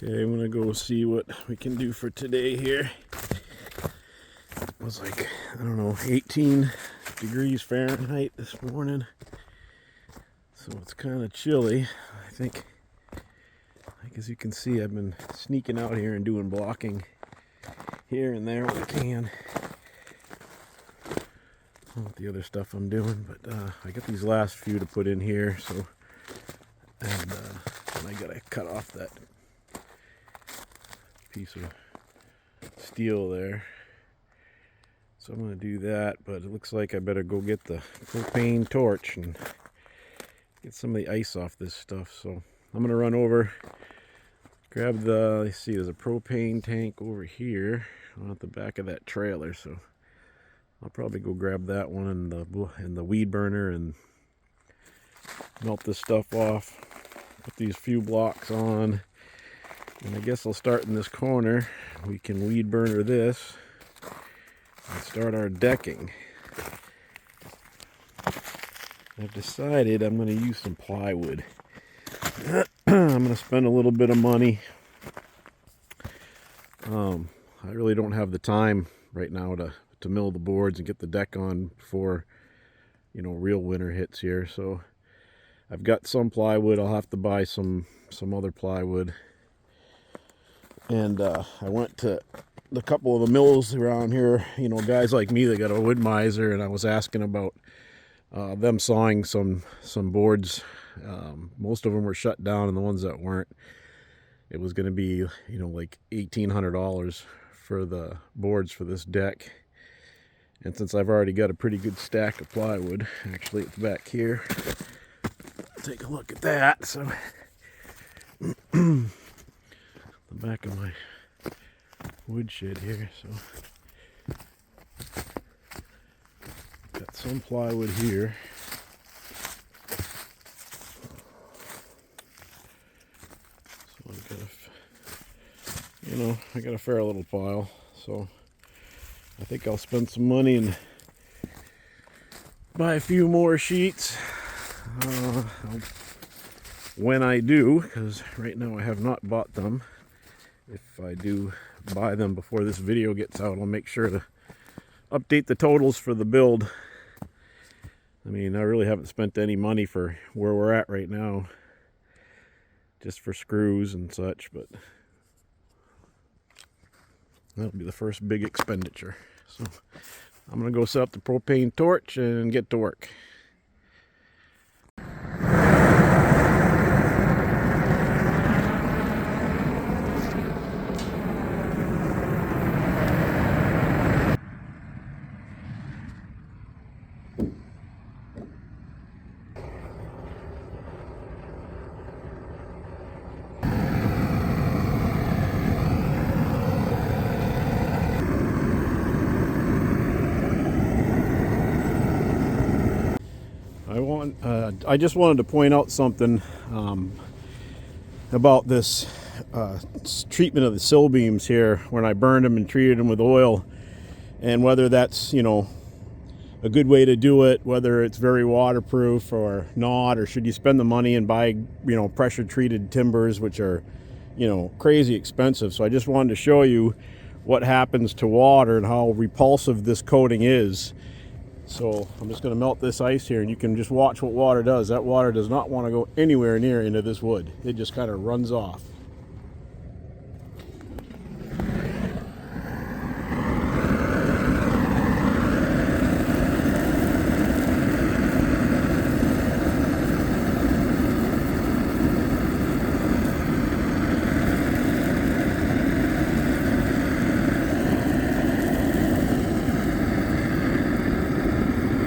Okay, I'm gonna go see what we can do for today here. It was like, I don't know, 18 degrees Fahrenheit this morning. So it's kind of chilly. I think as you can see, I've been sneaking out here and doing blocking here and there when I can. With the other stuff I'm doing, but I got these last few to put in here, so and I gotta cut off that piece of steel there, so I'm gonna do that. But it looks like I better go get the propane torch and get some of the ice off this stuff. So I'm gonna run over, grab the, let's see, there's a propane tank over here on the back of that trailer, so I'll probably go grab that one and the weed burner and melt this stuff off, put these few blocks on, and I guess I'll start in this corner. We can weed burner this and start our decking. I've decided I'm going to use some plywood. I'm going to spend a little bit of money. I really don't have the time right now to mill the boards and get the deck on before, you know, real winter hits here. So I've got some plywood. I'll have to buy some other plywood. And I went to a couple of the mills around here, you know, guys like me that got a wood miser, and I was asking about them sawing some boards. Most of them were shut down, and the ones that weren't, it was going to be, you know, like $1,800 for the boards for this deck. And since I've already got a pretty good stack of plywood, actually it's back here, take a look at that. So the back of my woodshed here, so got some plywood here. So I got a fair little pile, so I think I'll spend some money and buy a few more sheets when I do, because right now I have not bought them. If I do buy them before this video gets out, I'll make sure to update the totals for the build. I mean, I really haven't spent any money for where we're at right now, just for screws and such, but that'll be the first big expenditure. So I'm gonna go set up the propane torch and get to work. I just wanted to point out something about this treatment of the sill beams here when I burned them and treated them with oil, and whether that's, you know, a good way to do it, whether it's very waterproof or not, or should you spend the money and buy, you know, pressure treated timbers, which are, you know, crazy expensive. So I just wanted to show you what happens to water and how repulsive this coating is. So I'm just going to melt this ice here, and you can just watch what water does. That water does not want to go anywhere near into this wood. It just kind of runs off.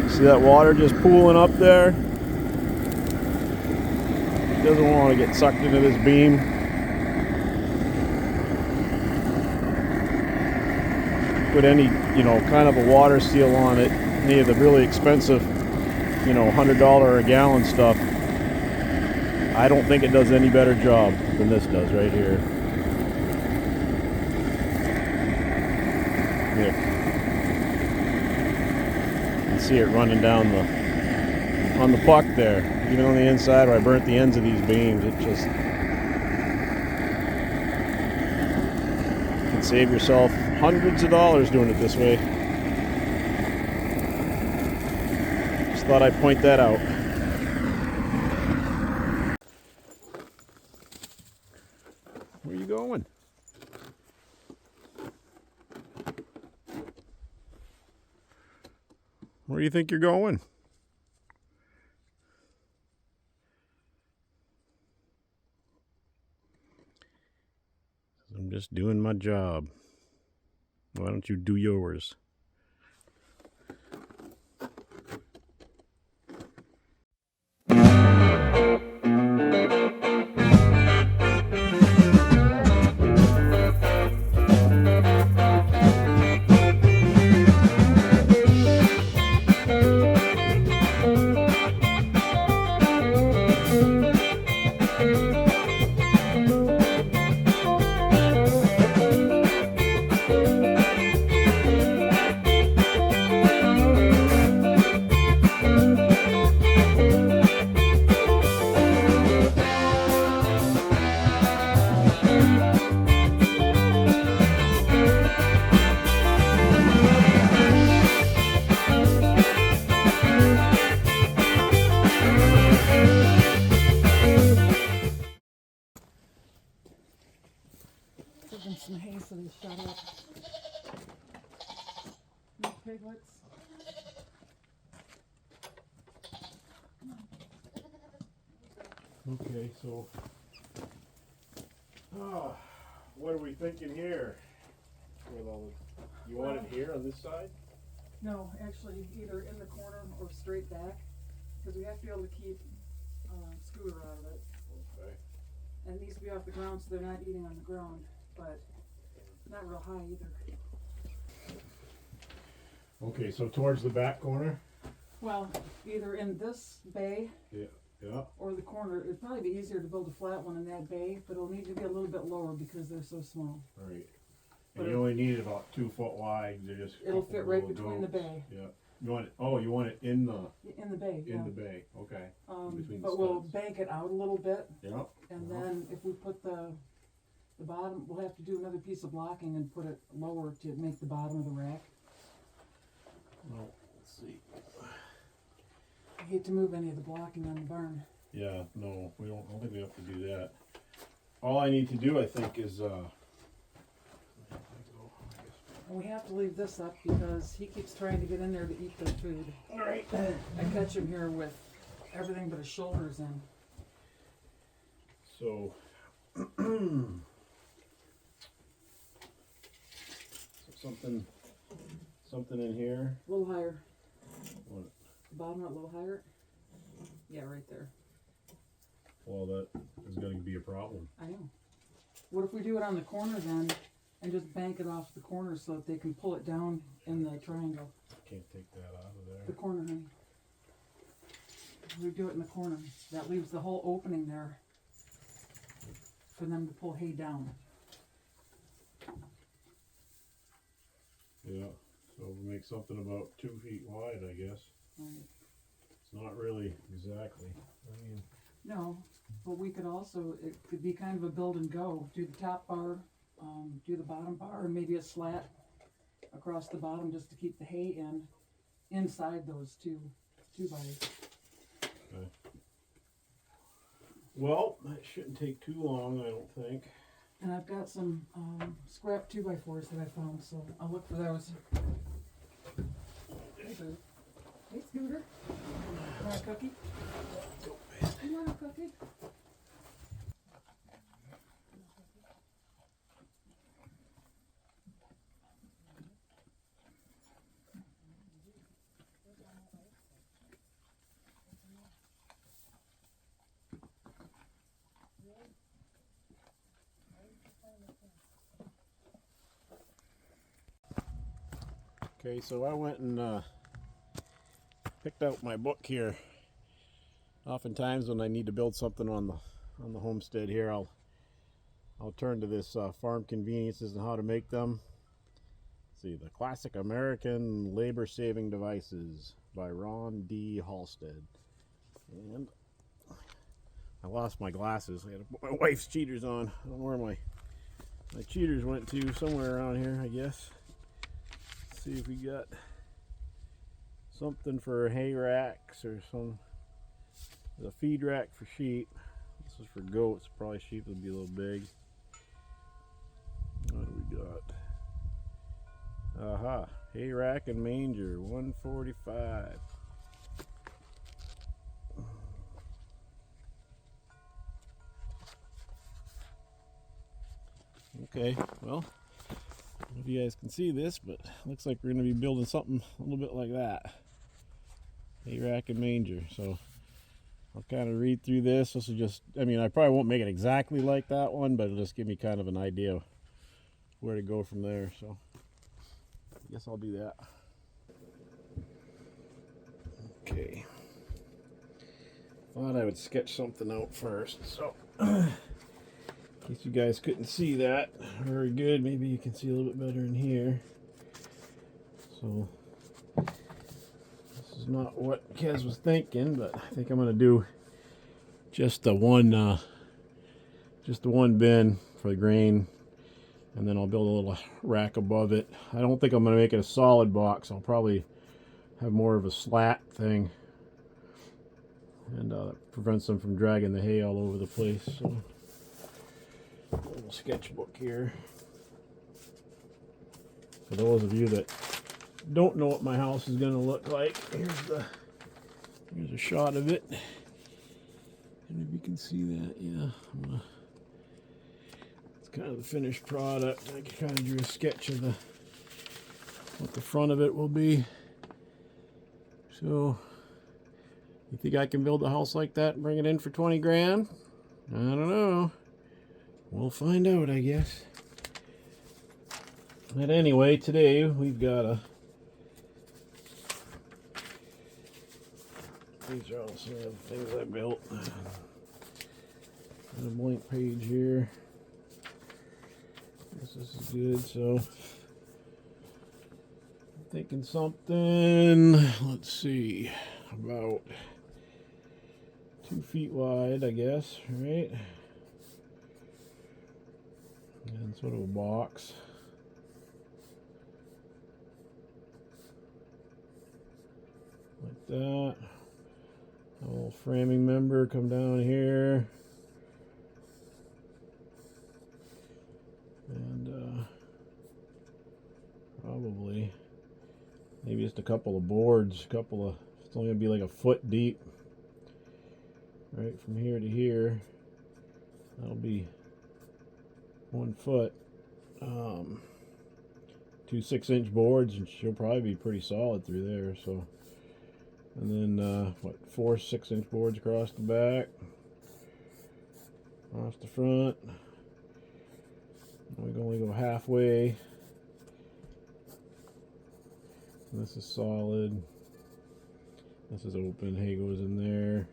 See that water just pooling up there? It doesn't want to get sucked into this beam. Put any, you know, kind of a water seal on it, any of the really expensive, you know, $100 a gallon stuff. I don't think it does any better job than this does right here. Yeah. See it running down on the puck there. Even on the inside where I burnt the ends of these beams, it just can save yourself hundreds of dollars doing it this way. Just thought I'd point that out. Where are you going? Where do you think you're going? I'm just doing my job. Why don't you do yours? Some hay so they shut up. No piglets. Okay, so what are we thinking here? You want it here on this side? No, actually either in the corner or straight back, because we have to be able to keep Scooter out of it. Okay. And it needs to be off the ground so they're not eating on the ground, but not real high either. Okay, so towards the back corner? Well, either in this bay Yeah. or the corner. It'd probably be easier to build a flat one in that bay, but it'll need to be a little bit lower because they're so small. Right. And you only need it about 2 foot wide. It'll fit right between the bay. Yeah. You want it? Oh, you want it in the bay. in the bay. Okay. Between But the we'll studs. bank it out a little bit, Yeah. and then if we put the bottom, we'll have to do another piece of blocking and put it lower to make the bottom of the rack. Well, let's see. I hate to move any of the blocking on the barn. Yeah. No, we don't. I don't think we have to do that. All I need to do, I think, is And we have to leave this up because he keeps trying to get in there to eat their food. all right. I catch him here with everything but his shoulders in. So. Something in here. A little higher. What? The bottom a little higher. Yeah, right there. Well, that is going to be a problem. I know. What if we do it on the corner then, and just bank it off the corner so that they can pull it down in the triangle? Can't take that out of there. The corner, honey. We do it in the corner. That leaves the whole opening there for them to pull hay down. Yeah. So we make something about 2 feet wide, I guess. Right. It's not really exactly. I mean. No, but we could also, it could be kind of a build and go. Do the top bar, do the bottom bar, and maybe a slat across the bottom just to keep the hay inside those two bodies. Okay. Well, that shouldn't take too long, I don't think. And I've got some scrap 2x4s that I found, so I'll look for those. Hey, Scooter. You want a cookie? You want a cookie? Okay, so I went and picked out my book here. Oftentimes when I need to build something on the homestead here, I'll turn to this Farm Conveniences and How to Make Them. Let's see, the Classic American Labor Saving Devices by Ron D. Halstead. And I lost my glasses. I had to put my wife's cheaters on. I don't wear my my cheaters went to somewhere around here, I guess. Let's see if we got something for hay racks or some. There's a feed rack for sheep. This is for goats. Probably sheep would be a little big. What do we got? Aha, hay rack and manger, $145. Okay, well, I don't know if you guys can see this, but it looks like we're going to be building something a little bit like that. Hay rack and manger. So I'll kind of read through this. This is just, I mean, I probably won't make it exactly like that one, but it'll just give me kind of an idea of where to go from there. So I guess I'll do that. Okay. Thought I would sketch something out first. So in case you guys couldn't see that very good, maybe you can see a little bit better in here. So this is not what Kez was thinking, but I think I'm going to do just the one bin for the grain, and then I'll build a little rack above it. I don't think I'm going to make it a solid box. I'll probably have more of a slat thing, and that prevents them from dragging the hay all over the place. So, a little sketchbook here. For those of you that don't know what my house is going to look like, here's a shot of it. And if you can see that, yeah, it's kind of the finished product. I kind of drew a sketch of what the front of it will be. So, you think I can build a house like that and bring it in for 20 grand? I don't know. We'll find out, I guess. But anyway, today we've got these are all some of the things I built. Got a blank page here. Guess this is good, so I'm thinking something, let's see, about 2 feet wide, I guess, right? And sort of a box. Like that. A little framing member come down here. And probably maybe just a couple of boards, it's only gonna be like a foot deep. Right from here to here. That'll be 1 foot. 2 6-inch boards, and she'll probably be pretty solid through there. So, and then 4 6-inch boards across the back, across the front. We can only go halfway. And this is solid. This is open. Hay goes in there.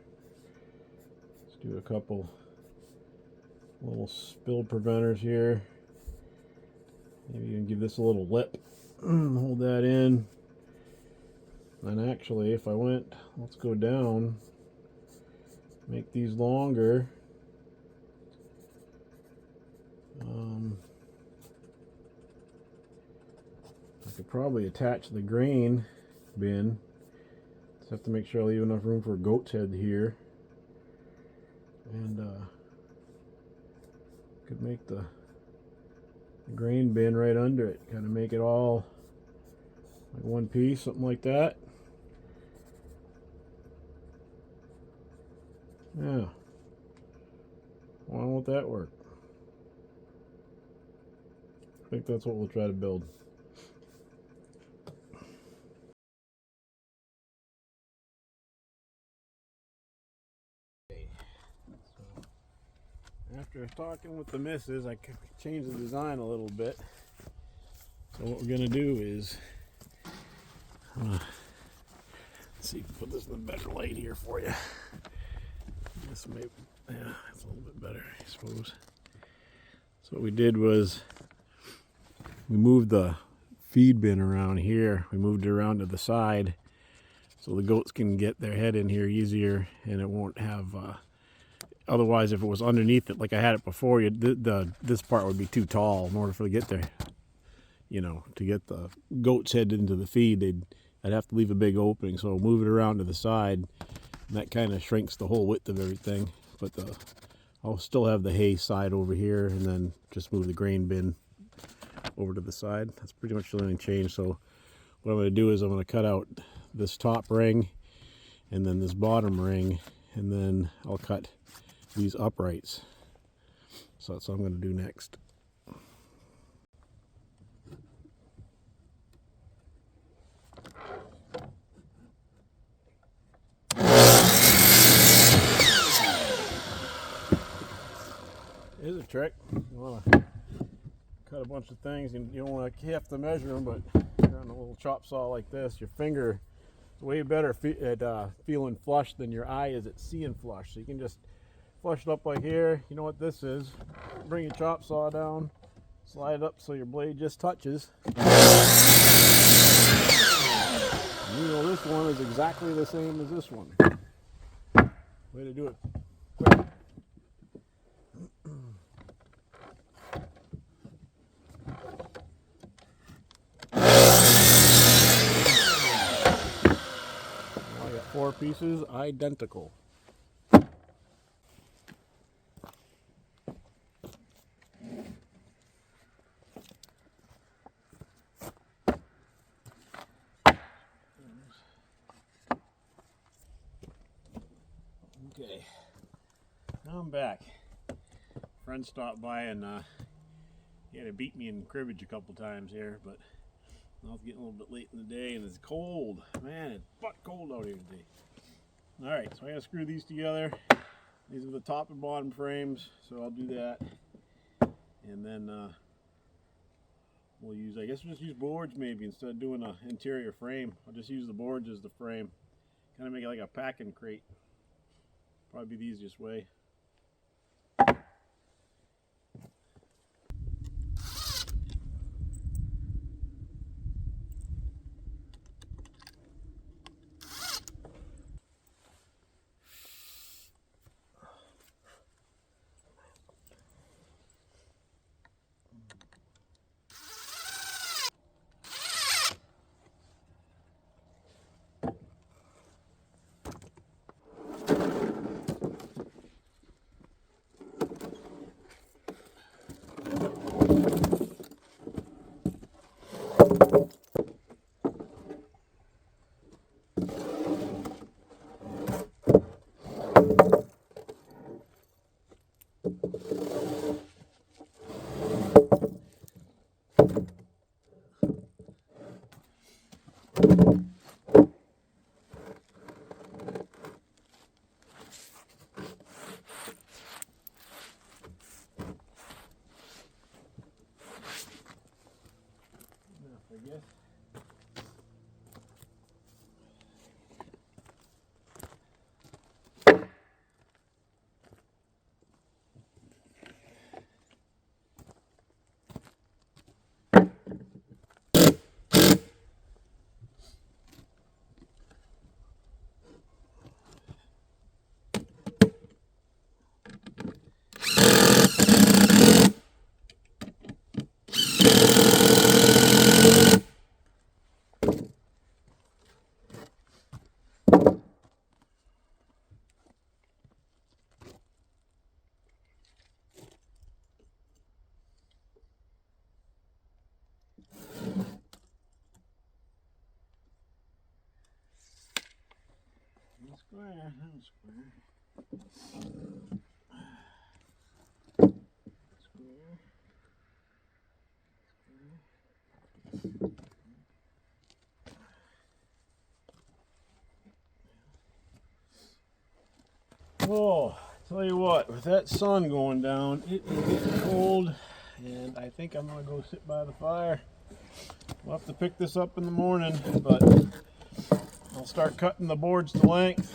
Let's do a couple little spill preventers here. Maybe you can give this a little lip. Hold that in. And actually, if I went, let's go down, make these longer. I could probably attach the grain bin. Just have to make sure I leave enough room for a goat's head here. And could make the grain bin right under it. Kind of make it all like one piece, something like that. Yeah. Why won't that work? I think that's what we'll try to build. After talking with the missus, I changed the design a little bit. So what we're gonna do is, let's see, put this in a better light here for you. This may, yeah, it's a little bit better, I suppose. So what we did was, we moved the feed bin around here. We moved it around to the side, so the goats can get their head in here easier, and it won't have otherwise, if it was underneath it like I had it before, this part would be too tall in order for to get there. You know, to get the goat's head into the feed, I'd have to leave a big opening. So move it around to the side, and that kind of shrinks the whole width of everything. But I'll still have the hay side over here, and then just move the grain bin over to the side. That's pretty much the only change. So what I'm going to do is I'm going to cut out this top ring and then this bottom ring, and then I'll cut these uprights. So that's what I'm going to do next. Here's a trick. You want to cut a bunch of things, and you don't want to have to measure them, but on a little chop saw like this, your finger is way better at feeling flush than your eye is at seeing flush. So you can just flush it up like here. You know what this is. Bring your chop saw down, slide it up so your blade just touches. And you know this one is exactly the same as this one. Way to do it quick. I got 4 pieces identical. Okay, now I'm back. Friend stopped by and he had to beat me in cribbage a couple times here, but now it's getting a little bit late in the day and it's cold. Man, it's butt cold out here today. Alright, so I gotta screw these together. These are the top and bottom frames, so I'll do that. And then we'll use, I guess we'll just use boards maybe instead of doing an interior frame. I'll just use the boards as the frame. Kind of make it like a packing crate. Probably be the easiest way. I guess. Square, square. Oh, tell you what, with that sun going down, it is getting cold, and I think I'm gonna go sit by the fire. We'll have to pick this up in the morning, but I'll start cutting the boards to length.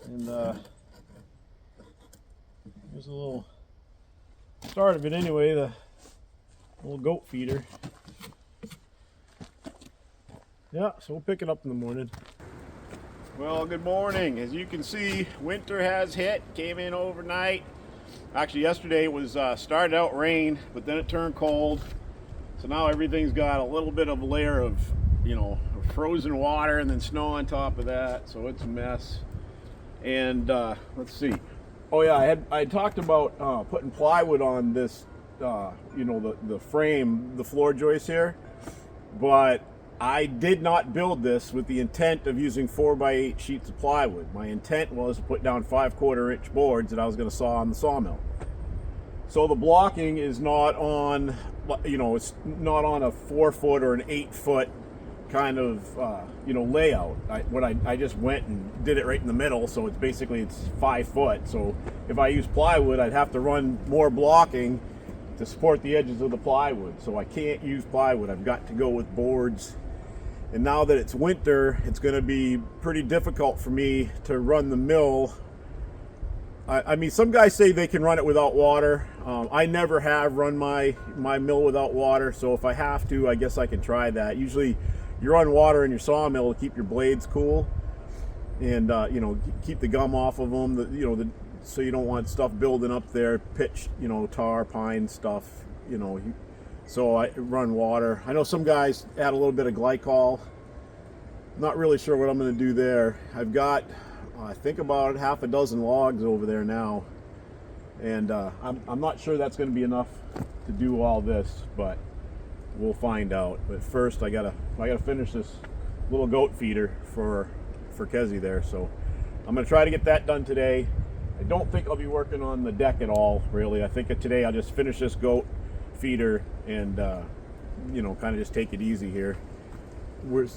And here's a little start of it anyway, the little goat feeder. Yeah, so we'll pick it up in the morning. Well, good morning. As you can see, winter has hit, came in overnight. Actually, yesterday it was started out rain, but then it turned cold. So now everything's got a little bit of a layer of, frozen water and then snow on top of that. So it's a mess. And let's see. Oh yeah, I had talked about putting plywood on this, the frame, the floor joist here, but I did not build this with the intent of using 4x8 sheets of plywood. My intent was to put down 5/4 inch boards that I was going to saw on the sawmill. So the blocking is not on, it's not on a 4 foot or an 8 foot kind of, layout. I just went and did it right in the middle, so it's 5 foot. So if I use plywood, I'd have to run more blocking to support the edges of the plywood. So I can't use plywood. I've got to go with boards. And now that it's winter, it's going to be pretty difficult for me to run the mill. I mean, some guys say they can run it without water. I never have run my mill without water, so if I have to, I guess I can try that. Usually, you run water in your sawmill to keep your blades cool, and keep the gum off of them. So you don't want stuff building up there, pitch, tar, pine stuff. So I run water. I know some guys add a little bit of glycol. Not really sure what I'm going to do there. I've got, I think, about half a dozen logs over there now, and I'm not sure that's going to be enough to do all this, but we'll find out. But first, I gotta finish this little goat feeder for Kezzie there. So I'm going to try to get that done today. I don't think I'll be working on the deck at all, really. I think today I'll just finish this goat feeder and kind of just take it easy here.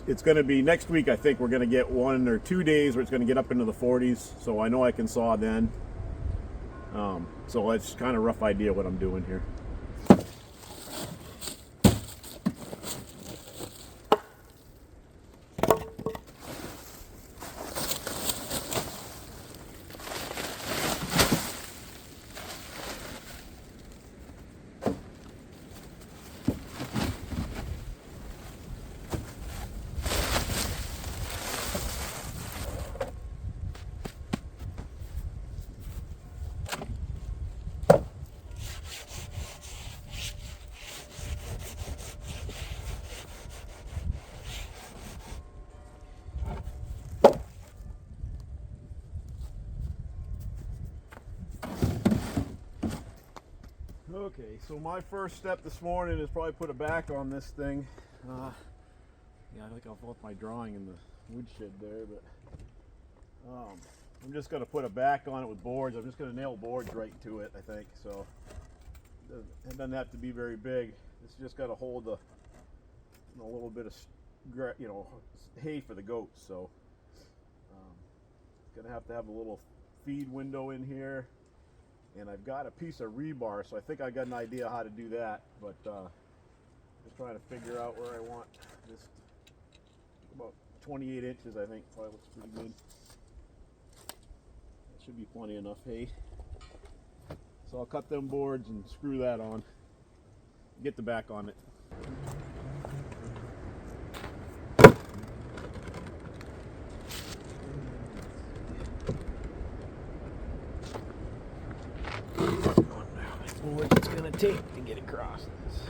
It's going to be next week. I think we're going to get 1 or 2 days where it's going to get up into the 40s, so I know I can saw then. So that's kind of a rough idea what I'm doing here. Okay, so my first step this morning is probably put a back on this thing. I think I've left my drawing in the woodshed there, but I'm just going to put a back on it with boards. I'm just going to nail boards right to it, I think. So it doesn't have to be very big. It's just got to hold a little bit of hay for the goats. So going to have a little feed window in here. And I've got a piece of rebar, so I think I got an idea how to do that, but just trying to figure out where I want this. About 28 inches, I think, probably looks pretty good. That should be plenty enough hay. So I'll cut them boards and screw that on, get the back on it. What it's going to take to get across this.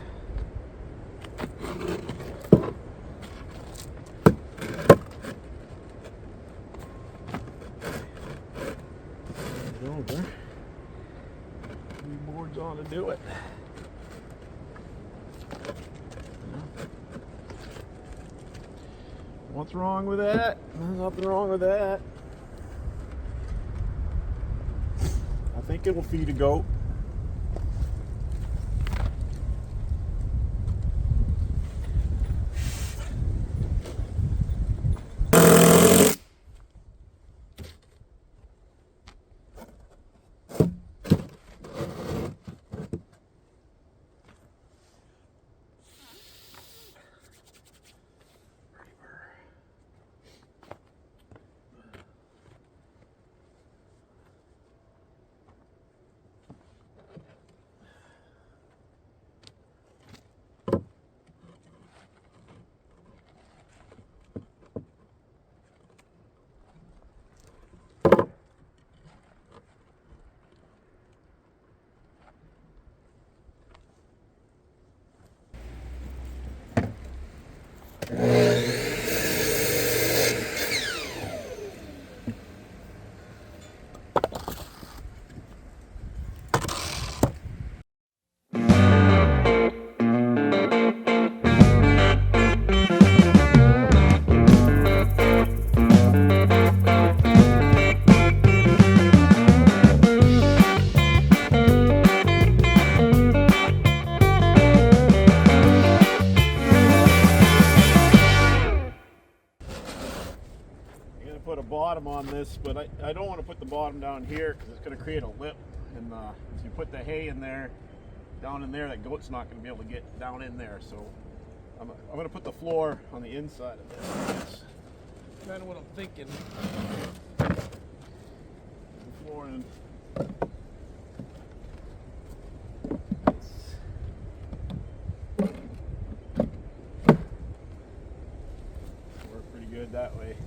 Over. 3 boards on to do it. What's wrong with that? There's nothing wrong with that. I think it will feed a goat. Put a bottom on this, but I don't want to put the bottom down here because it's going to create a lip, and if you put the hay in there, down in there, that goat's not going to be able to get down in there. So I'm going to put the floor on the inside of this. That's kind of what I'm thinking. The floor in. Work pretty good that way.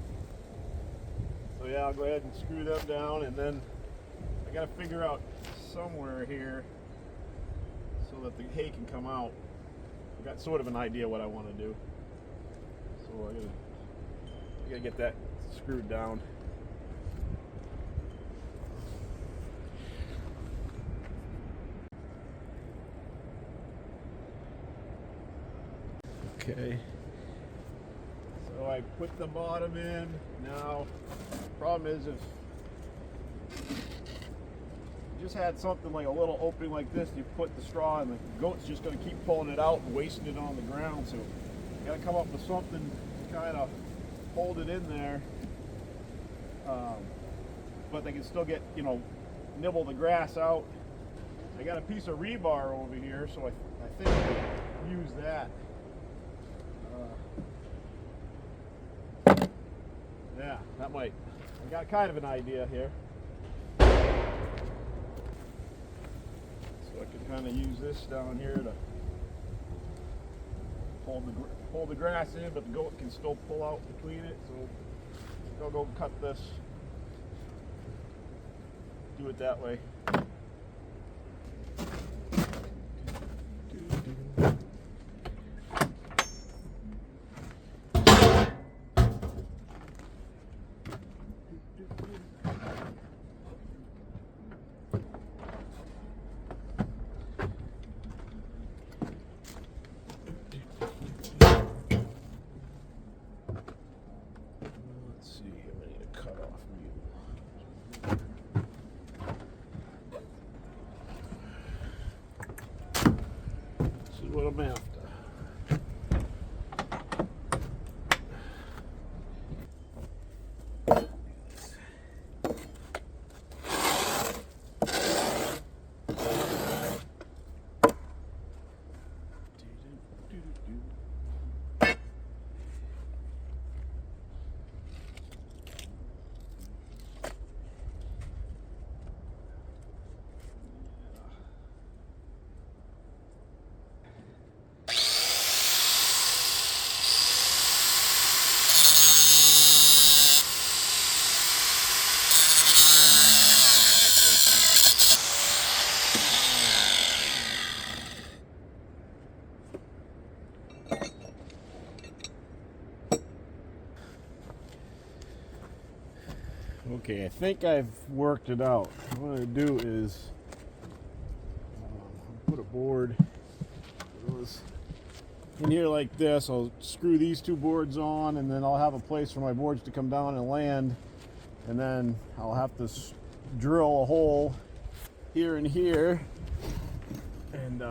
So yeah, I'll go ahead and screw them down, and then I gotta figure out somewhere here so that the hay can come out. I've got sort of an idea what I want to do. So I gotta get that screwed down. Okay. So I put the bottom in. Now, problem is if you just had something like a little opening like this, you put the straw in, the goat's just going to keep pulling it out and wasting it on the ground. So you got to come up with something to kind of hold it in there, but they can still get, nibble the grass out. I got a piece of rebar over here, so I think I can use that. Yeah, that might. I got kind of an idea here. So I can kind of use this down here to hold the grass in, but the goat can still pull out between it. So I'll go cut this. Do it that way. What I'm after. Okay, I think I've worked it out. What I do is put a board in here like this. I'll screw these two boards on, and then I'll have a place for my boards to come down and land, and then I'll have to drill a hole here and here, and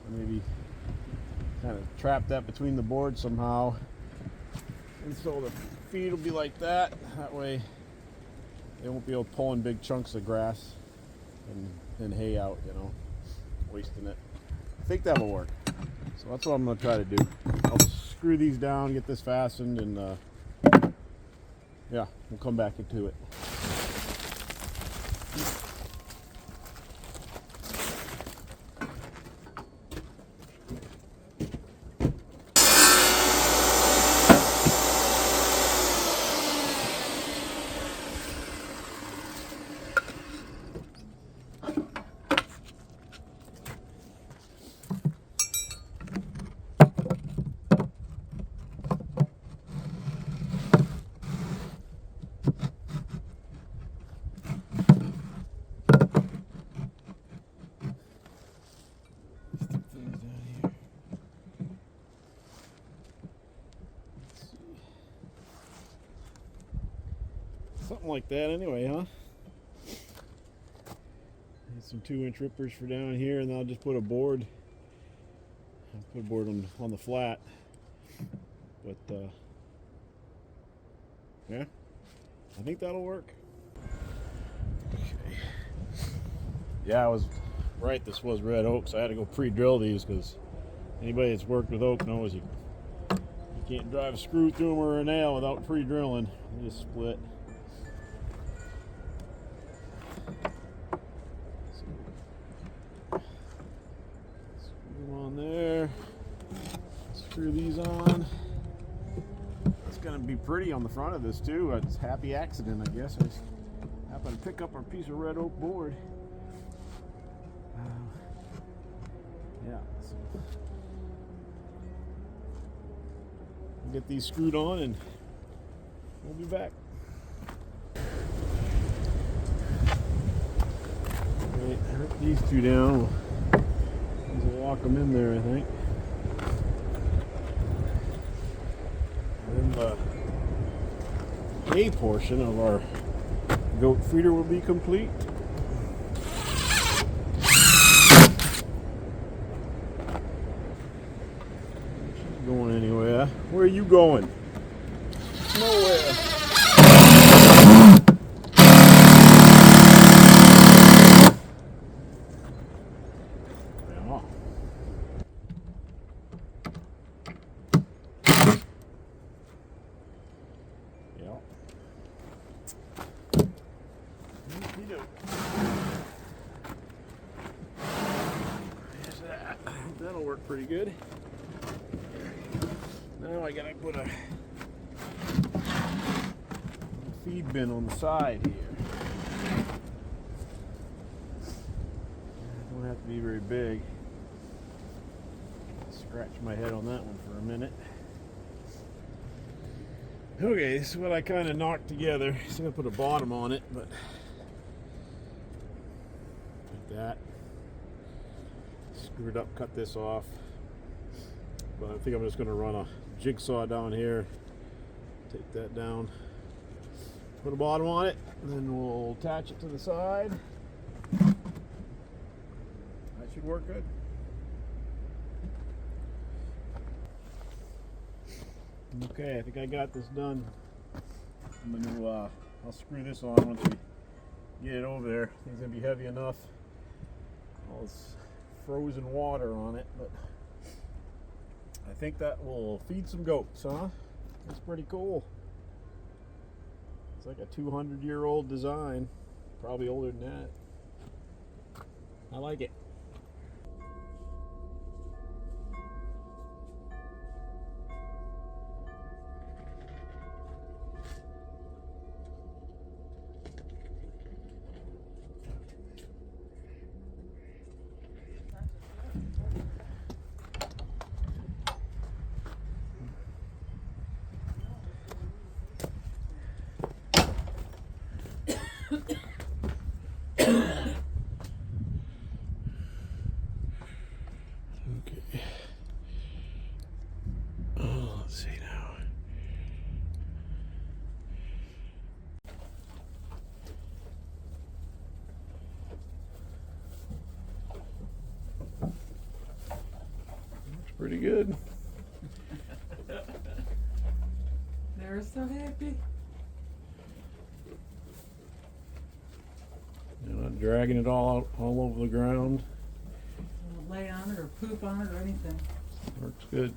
maybe kind of trap that between the boards somehow. And so the feed will be like that. That way they won't be able to pull in big chunks of grass and hay out, wasting it. I think that'll work. So that's what I'm going to try to do. I'll screw these down, get this fastened, and yeah, we'll come back into it. something like that anyway, huh? Need some 2-inch rippers for down here, and then I'll just put a board. I'll put a board on the flat. But yeah, I think that'll work. Okay. Yeah, I was right. This was red oak, so I had to go pre-drill these because anybody that's worked with oak knows you can't drive a screw through them or a nail without pre-drilling. They just split. Screw them on there. Screw these on. It's gonna be pretty on the front of this too. It's a happy accident, I guess. I just happened to pick up a piece of red oak board. Yeah. So we'll get these screwed on and we'll be back. Okay, rip these two down. We'll lock them in there, I think. And then the hay portion of our goat feeder will be complete. She's going anywhere. Where are you going? Nowhere. That'll work pretty good. Now I gotta put a feed bin on the side here. Don't have to be very big. Scratch my head on that one for a minute. Okay, this is what I kind of knocked together. Still gonna put a bottom on it, but like that. Screw it up, cut this off. But I think I'm just going to run a jigsaw down here, take that down, put a bottom on it, and then we'll attach it to the side. That should work good. Okay, I think I got this done. I'm going to I'll screw this on once we get it over there. I think it's going to be heavy enough. All this frozen water on it, but I think that will feed some goats, huh? That's pretty cool. It's like a 200-year-old design, probably older than that. I like it. Okay. Oh, let's see now. Looks pretty good. They're so happy. You're not dragging it all over the ground. Lay on it or poop on it or anything. Works good.